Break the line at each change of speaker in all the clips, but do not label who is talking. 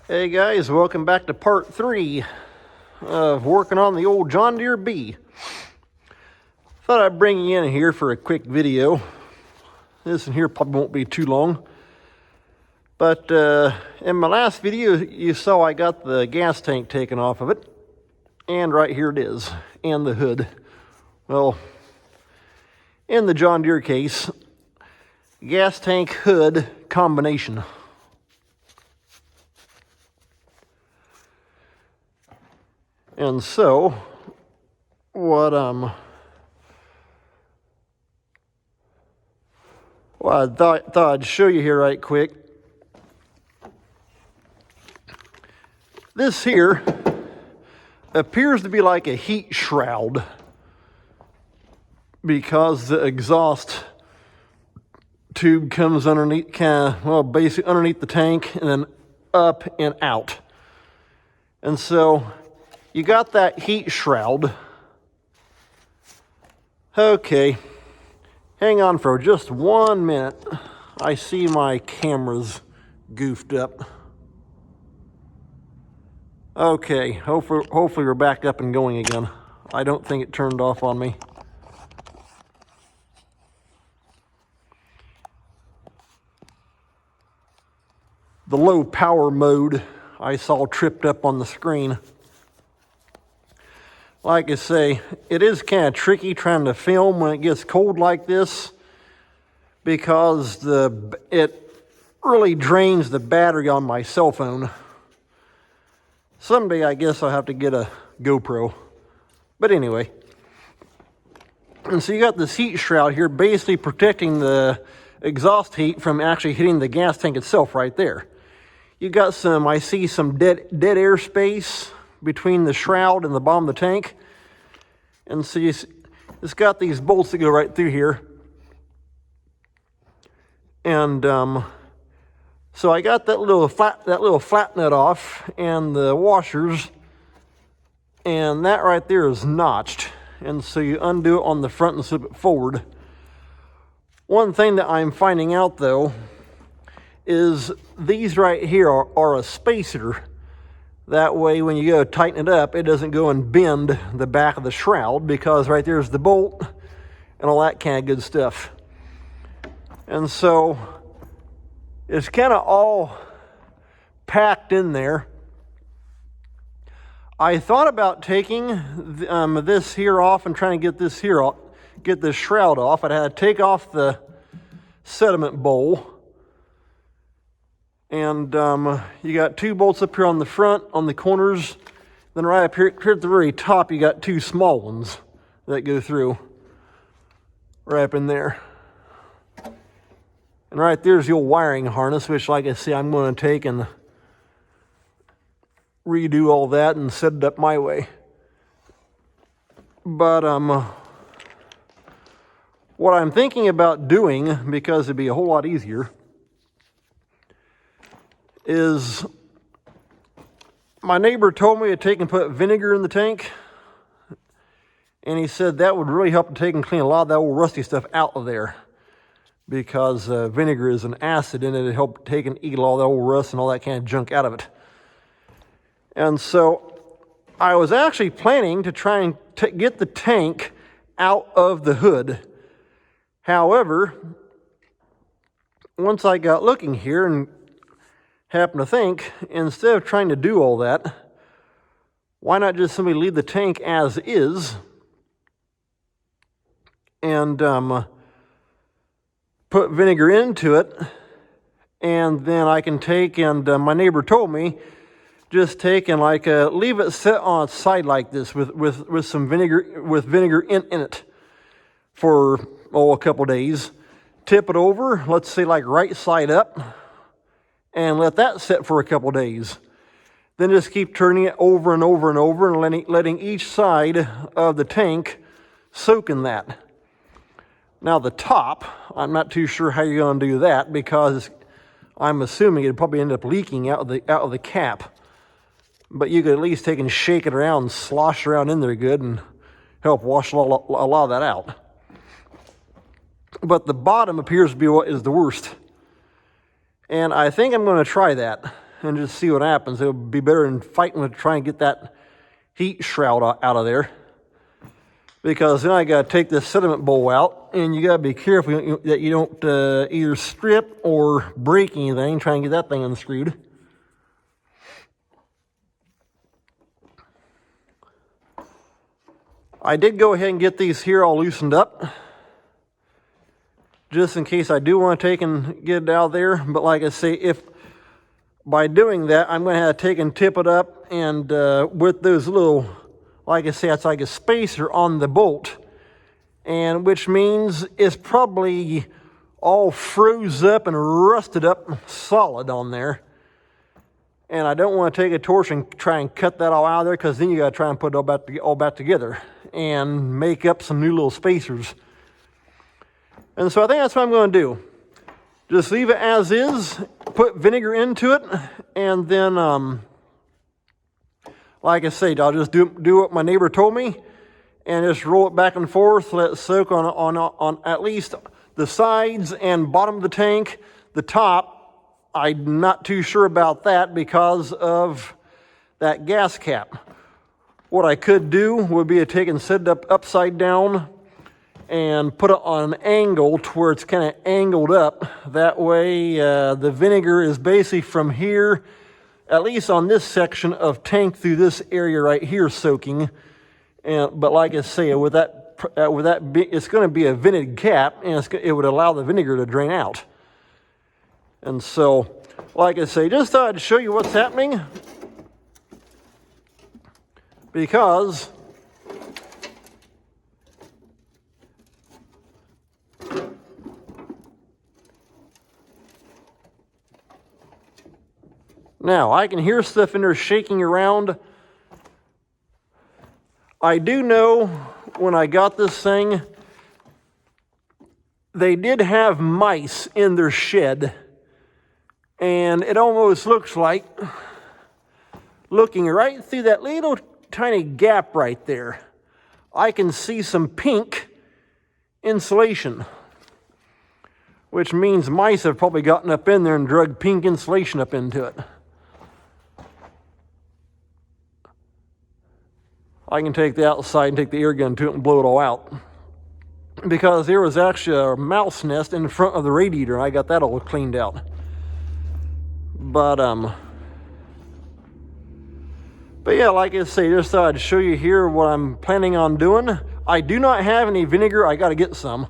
Hey guys, welcome back to part 3 of working on the old John Deere B. Thought I'd bring you in here for a quick video. This in here probably won't be too long. But in my last video, you saw I got the gas tank taken off of it. And right here it is, and the hood. Well, in the John Deere case, gas tank hood combination. And so, what I thought I'd show you here right quick. This here appears to be like a heat shroud because the exhaust tube comes underneath, basically underneath the tank and then up and out. And so you got that heat shroud. Okay, hang on for just 1 minute. I see my camera's goofed up. Okay, hopefully we're back up and going again. I don't think it turned off on me. The low power mode I saw tripped up on the screen. Like I say, it is kind of tricky trying to film when it gets cold like this because it really drains the battery on my cell phone. Someday I guess I'll have to get a GoPro. But anyway. And so you got this heat shroud here basically protecting the exhaust heat from actually hitting the gas tank itself right there. You got I see some dead air space between the shroud and the bottom of the tank. And so it's got these bolts that go right through here. And so I got that little flat nut off and the washers, and that right there is notched. And so you undo it on the front and slip it forward. One thing that I'm finding out though is these right here are a spacer. That way when you go tighten it up, it doesn't go and bend the back of the shroud, because right there's the bolt and all that kind of good stuff. And so it's kind of all packed in there. I thought about taking this here off and trying to get this shroud off. I'd had to take off the sediment bowl. And you got 2 bolts up here on the front, on the corners. Then right up here at the very top, you got 2 small ones that go through right up in there. And right there's the old wiring harness, which, like I say, I'm going to take and redo all that and set it up my way. But what I'm thinking about doing, because it'd be a whole lot easier, is my neighbor told me to take and put vinegar in the tank, and he said that would really help to take and clean a lot of that old rusty stuff out of there, because vinegar is an acid and it'd help take and eat all that old rust and all that kind of junk out of it. And so I was actually planning to try and get the tank out of the hood. However, once I got looking here and happened to think, instead of trying to do all that, why not just simply leave the tank as is and put vinegar into it, and then I can take and my neighbor told me just take and leave it set on its side like this with some vinegar in it for a couple days. Tip it over, let's say like right side up, and let that sit for a couple days. Then just keep turning it over and over and over and letting each side of the tank soak in that. Now the top, I'm not too sure how you're going to do that, because I'm assuming it'd probably end up leaking out of the cap. But you could at least take and shake it around and slosh around in there good and help wash a lot of that out. But the bottom appears to be what is the worst. And I think I'm going to try that. and just see what happens. It'll be better than fighting to try and get that heat shroud out of there. Because then I got to take this sediment bowl out, and you got to be careful that you don't either strip or break anything, try and get that thing unscrewed. I did go ahead and get these here all loosened up, just in case I do want to take and get it out there. But like I say, if by doing that, I'm going to have to take and tip it up, and with those little, like I say, it's like a spacer on the bolt, and which means it's probably all froze up and rusted up solid on there. And I don't want to take a torch and try and cut that all out of there, because then you got to try and put it all back together and make up some new little spacers. And so I think that's what I'm going to do. Just leave it as is, put vinegar into it, and then, like I say, I'll just do what my neighbor told me, and just roll it back and forth, let it soak on at least the sides and bottom of the tank. The top, I'm not too sure about that because of that gas cap. What I could do would be to take and set it up upside down and put it on an angle to where it's kind of angled up. That way the vinegar is basically from here, at least on this section of tank, through this area right here soaking. But like I say, with that it's going to be a vented cap, and it would allow the vinegar to drain out. And so, like I say, just thought I'd show you what's happening, because now I can hear stuff in there shaking around. I do know when I got this thing, they did have mice in their shed, and it almost looks like, looking right through that little tiny gap right there, I can see some pink insulation, which means mice have probably gotten up in there and drug pink insulation up into it. I can take the outside and take the air gun to it and blow it all out, because there was actually a mouse nest in front of the radiator, and I got that all cleaned out. But yeah, like I say, just thought I'd show you here what I'm planning on doing. I do not have any vinegar. I got to get some.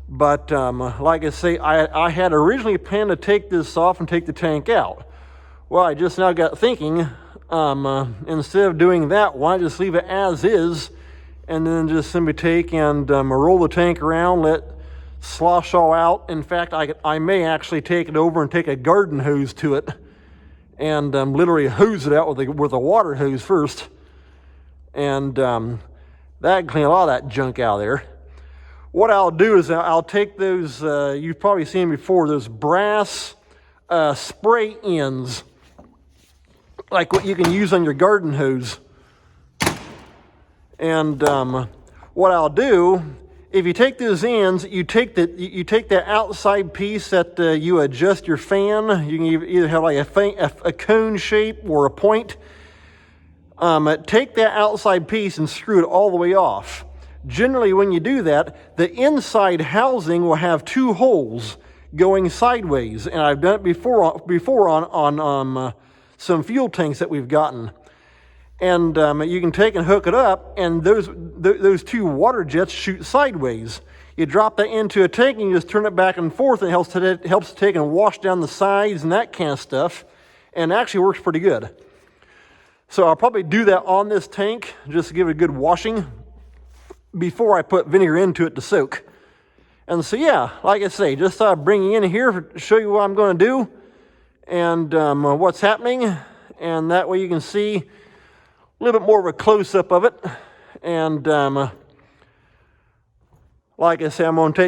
But like I say, I had originally planned to take this off and take the tank out. Well, I just now got thinking, instead of doing that, why not just leave it as is, and then just simply take and roll the tank around, let slosh all out. In fact, I may actually take it over and take a garden hose to it, and literally hose it out with a water hose first, and that clean a lot of that junk out of there. What I'll do is I'll take those, you've probably seen before, those brass spray ends, like what you can use on your garden hose. And what I'll do, if you take those ends, you take that outside piece that you adjust your fan. You can either have like a cone shape or a point. Take that outside piece and screw it all the way off. Generally, when you do that, the inside housing will have two holes going sideways, and I've done it before on some fuel tanks that we've gotten. And you can take and hook it up, and those two water jets shoot sideways. You drop that into a tank, and you just turn it back and forth, and it helps to take and wash down the sides and that kind of stuff, and it actually works pretty good. So I'll probably do that on this tank, just to give it a good washing before I put vinegar into it to soak. And so yeah, like I say, just thought I'd bring you in here to show you what I'm going to do and what's happening, and that way you can see a little bit more of a close-up of it. And like I say, I'm going to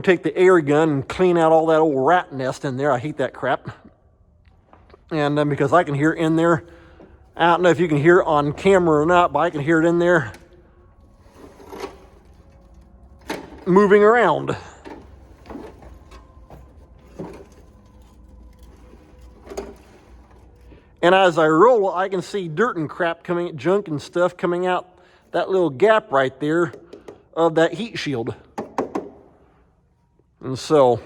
take the air gun and clean out all that old rat nest in there. I hate that crap. And because I can hear it in there. I don't know if you can hear it on camera or not, but I can hear it in there moving around. And as I roll it, I can see dirt and crap coming, junk and stuff coming out that little gap right there of that heat shield. And so,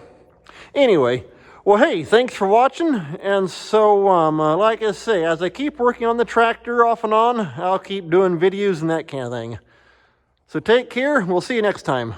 anyway, well, hey, thanks for watching. And so, like I say, as I keep working on the tractor off and on, I'll keep doing videos and that kind of thing. So take care. We'll see you next time.